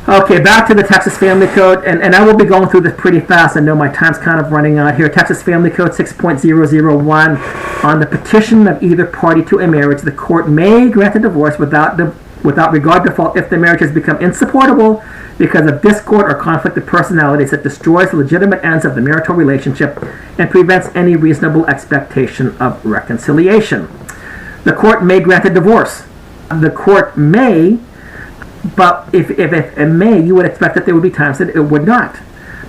Okay, back to the Texas Family Code, and I will be going through this pretty fast. I know my time's kind of running out here. Texas Family Code 6.001, on the petition of either party to a marriage, the court may grant a divorce without regard to fault if the marriage has become insupportable because of discord or conflict of personalities that destroys the legitimate ends of the marital relationship and prevents any reasonable expectation of reconciliation. The court may grant a divorce. The court may, but if it may, you would expect that there would be times that it would not.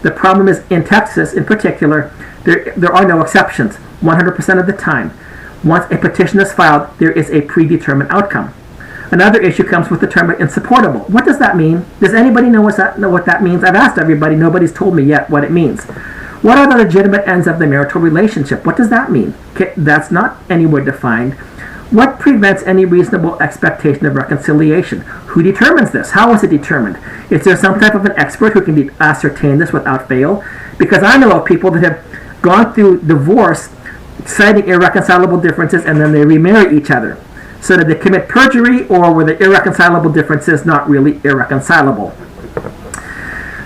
The problem is, in Texas in particular, there are no exceptions. 100% of the time, once a petition is filed, there is a predetermined outcome. Another issue comes with the term insupportable. What does that mean? Does anybody know what that means? I've asked everybody. Nobody's told me yet what it means. What are the legitimate ends of the marital relationship? What does that mean? Okay, that's not anywhere defined. What prevents any reasonable expectation of reconciliation? Who determines this? How is it determined? Is there some type of an expert who can ascertain this without fail? Because I know of people that have gone through divorce citing irreconcilable differences and then they remarry each other. So did they commit perjury, or were the irreconcilable differences not really irreconcilable?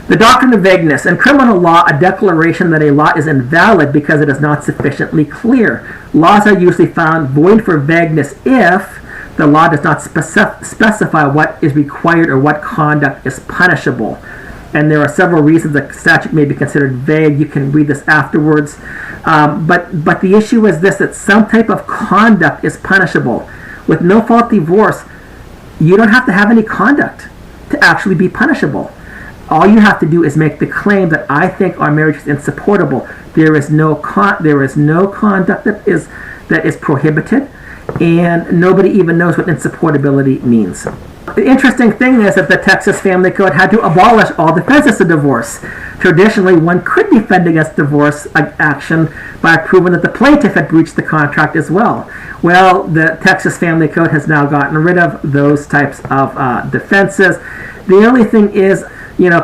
The doctrine of vagueness. In criminal law, a declaration that a law is invalid because it is not sufficiently clear. Laws are usually found void for vagueness if the law does not specify what is required or what conduct is punishable. And there are several reasons that statute may be considered vague. You can read this afterwards. But the issue is this, that some type of conduct is punishable. With no-fault divorce, you don't have to have any conduct to actually be punishable. All you have to do is make the claim that I think our marriage is insupportable. There is no conduct that is prohibited, and nobody even knows what insupportability means. The interesting thing is that the Texas Family Code had to abolish all defenses to divorce. Traditionally, one could defend against divorce action by proving that the plaintiff had breached the contract as well. Well, the Texas Family Code has now gotten rid of those types of defenses. The only thing is,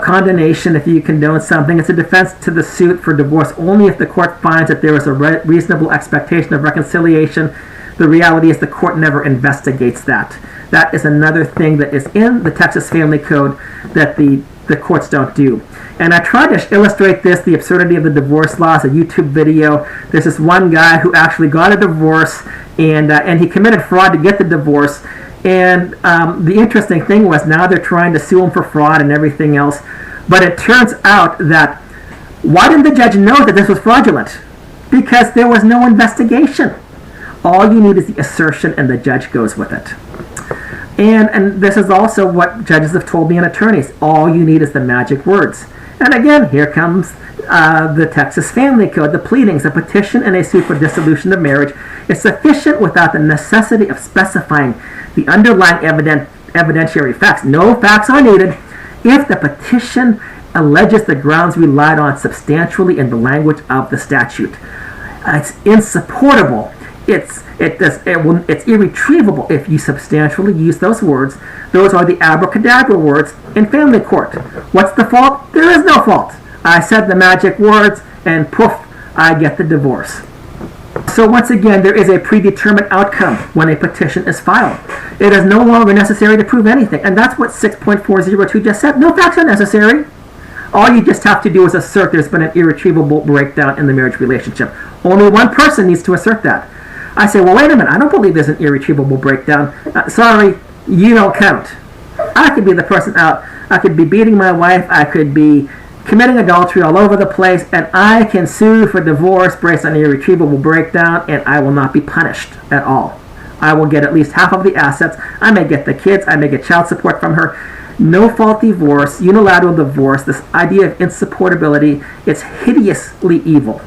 condemnation. If you condone something, it's a defense to the suit for divorce only if the court finds that there is a reasonable expectation of reconciliation. The reality is the court never investigates that. That is another thing that is in the Texas Family Code that the courts don't do. And I tried to illustrate this, the absurdity of the divorce law, as a YouTube video. There's this one guy who actually got a divorce, and he committed fraud to get the divorce. And the interesting thing was, now they're trying to sue him for fraud and everything else. But it turns out that, why didn't the judge know that this was fraudulent? Because there was no investigation. All you need is the assertion, and the judge goes with it. And this is also what judges have told me and attorneys. All you need is the magic words. And again, here comes the Texas Family Code, the pleadings. A petition and a suit for dissolution of marriage is sufficient without the necessity of specifying the underlying evidentiary facts. No facts are needed if the petition alleges the grounds relied on substantially in the language of the statute. It's insupportable. It's irretrievable if you substantially use those words. Those are the abracadabra words in family court. What's the fault? There is no fault. I said the magic words, and poof, I get the divorce. So once again, there is a predetermined outcome when a petition is filed. It is no longer necessary to prove anything, and that's what 6.402 just said. No facts are necessary. All you just have to do is assert there's been an irretrievable breakdown in the marriage relationship. Only one person needs to assert that. I say, well, wait a minute, I don't believe there's an irretrievable breakdown. Sorry, you don't count. I could be the person out. I could be beating my wife. I could be committing adultery all over the place, and I can sue for divorce based on an irretrievable breakdown, and I will not be punished at all. I will get at least half of the assets. I may get the kids. I may get child support from her. No-fault divorce, unilateral divorce, this idea of insupportability, it's hideously evil.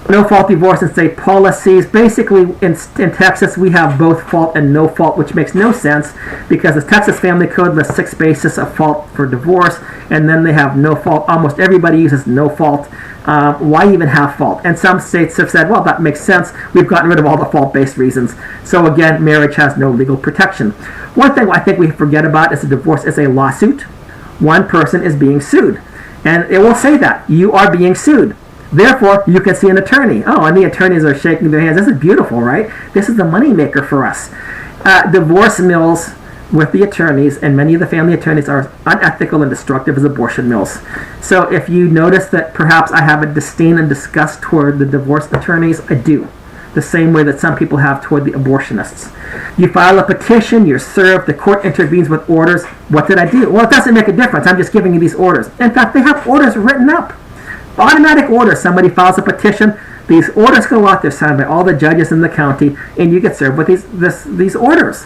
No-fault divorce and state policies. Basically, in Texas, we have both fault and no fault, which makes no sense because the Texas Family Code lists 6 bases of fault for divorce, and then they have no fault. Almost everybody uses no fault. Why even have fault? And some states have said, well, that makes sense. We've gotten rid of all the fault-based reasons. So again, marriage has no legal protection. One thing I think we forget about is a divorce is a lawsuit. One person is being sued. And it will say that. You are being sued. Therefore, you can see an attorney. Oh, and the attorneys are shaking their hands. This is beautiful, right? This is the moneymaker for us. Divorce mills with the attorneys, and many of the family attorneys are unethical and destructive as abortion mills. So if you notice that perhaps I have a disdain and disgust toward the divorce attorneys, I do. The same way that some people have toward the abortionists. You file a petition, you're served, the court intervenes with orders. What did I do? Well, it doesn't make a difference. I'm just giving you these orders. In fact, they have orders written up. Automatic orders. Somebody files a petition, these orders go out, they're signed by all the judges in the county, and you get served with these orders.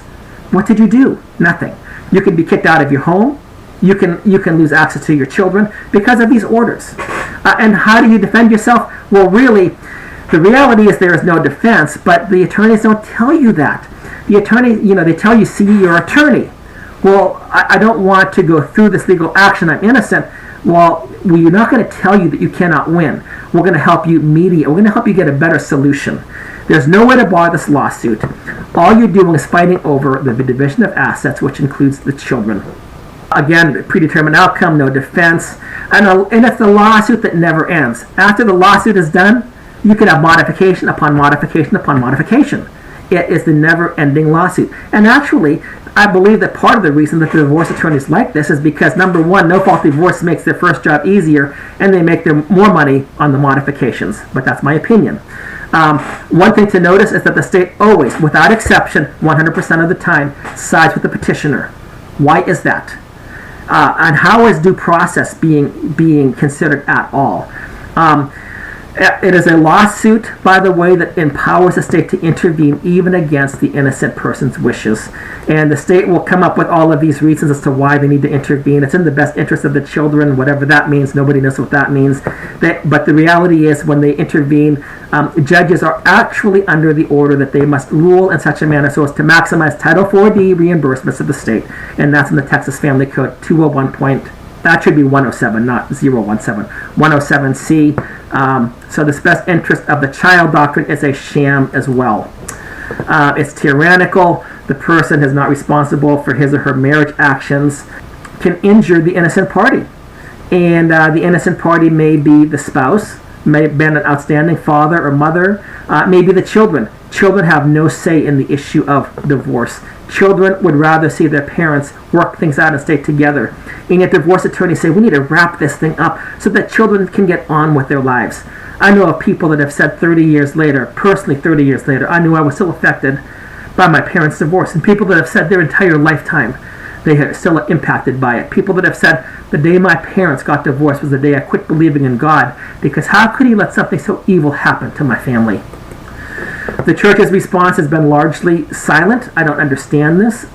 What did you do? Nothing. You can be kicked out of your home. You can lose access to your children because of these orders. And how do you defend yourself? Well, really, the reality is there is no defense, but the attorneys don't tell you that. The attorney, they tell you, see your attorney. Well, I don't want to go through this legal action. I'm innocent. Well, we're not going to tell you that you cannot win. We're going to help you mediate. We're going to help you get a better solution. There's no way to bar this lawsuit. All you're doing is fighting over the division of assets, which includes the children. Again, predetermined outcome, no defense, and it's a lawsuit that never ends. After the lawsuit is done, you can have modification upon modification upon modification. It is the never-ending lawsuit. And actually, I believe that part of the reason that the divorce attorneys like this is because, number one, no-fault divorce makes their first job easier, and they make them more money on the modifications. But that's my opinion. One thing to notice is that the state always, without exception, 100% of the time, sides with the petitioner. Why is that? And how is due process being considered at all? It is a lawsuit, by the way, that empowers the state to intervene even against the innocent person's wishes. And the state will come up with all of these reasons as to why they need to intervene. It's in the best interest of the children, whatever that means. Nobody knows what that means. But the reality is, when they intervene, judges are actually under the order that they must rule in such a manner so as to maximize Title 4D reimbursements of the state. And that's in the Texas Family Code 201. That should be 107, not 017. 107C. So this best interest of the child doctrine is a sham as well. It's tyrannical. The person is not responsible for his or her marriage actions, can injure the innocent party. And the innocent party may be the spouse, may have been an outstanding father or mother, maybe the children. Children have no say in the issue of divorce. Children would rather see their parents work things out and stay together. And yet divorce attorneys say, we need to wrap this thing up so that children can get on with their lives. I know of people that have said 30 years later, personally 30 years later, I knew I was still affected by my parents' divorce. And people that have said their entire lifetime, they are still impacted by it. People that have said, the day my parents got divorced was the day I quit believing in God, because how could he let something so evil happen to my family? The church's response has been largely silent. I don't understand this.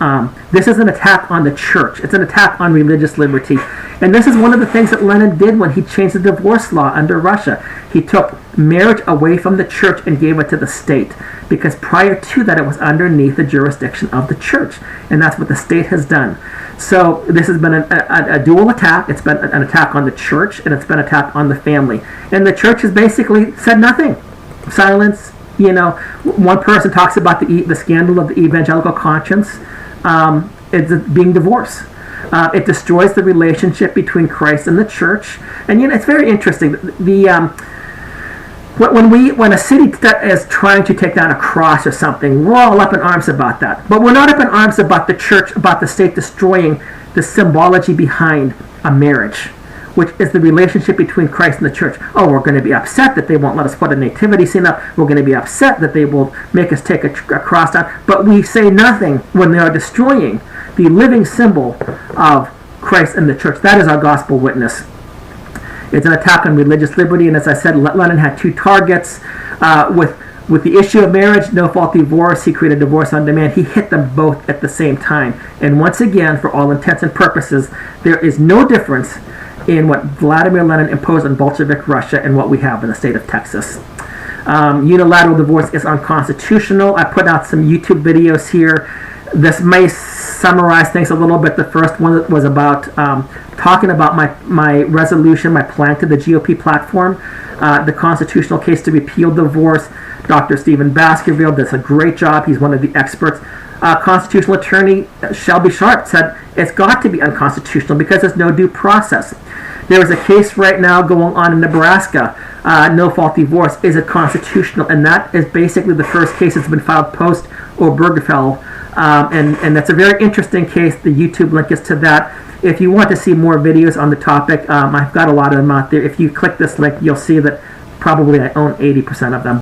This is an attack on the church. It's an attack on religious liberty. And this is one of the things that Lenin did when he changed the divorce law under Russia. He took marriage away from the church and gave it to the state, because prior to that it was underneath the jurisdiction of the church. And that's what the state has done. So this has been a dual attack. It's been an attack on the church, and it's been an attack on the family. And the church has basically said nothing. Silence. One person talks about the scandal of the evangelical conscience. It's being divorced. It destroys the relationship between Christ and the church. And it's very interesting. When a city is trying to take down a cross or something, we're all up in arms about that. But we're not up in arms about the church, about the state destroying the symbology behind a marriage, which is the relationship between Christ and the church. Oh, we're going to be upset that they won't let us put a nativity scene up. We're going to be upset that they will make us take a cross down. But we say nothing when they are destroying the living symbol of Christ and the church. That is our gospel witness. It's an attack on religious liberty, and as I said, Lenin had two targets. With the issue of marriage, no-fault divorce, he created divorce on demand. He hit them both at the same time. And once again, for all intents and purposes, there is no difference in what Vladimir Lenin imposed on Bolshevik Russia and what we have in the state of Texas. Unilateral divorce is unconstitutional. I put out some YouTube videos here. This may summarize things a little bit. The first one was about talking about my resolution, my plan to the GOP platform, the constitutional case to repeal divorce. Dr. Stephen Baskerville does a great job. He's one of the experts. Constitutional attorney Shelby Sharp said it's got to be unconstitutional because there's no due process. There is a case right now going on in Nebraska, no-fault divorce. Is it constitutional? And that is basically the first case that's been filed post-Obergefell And that's a very interesting case. The YouTube link is to that. If you want to see more videos on the topic, I've got a lot of them out there. If you click this link, you'll see that probably I own 80% of them.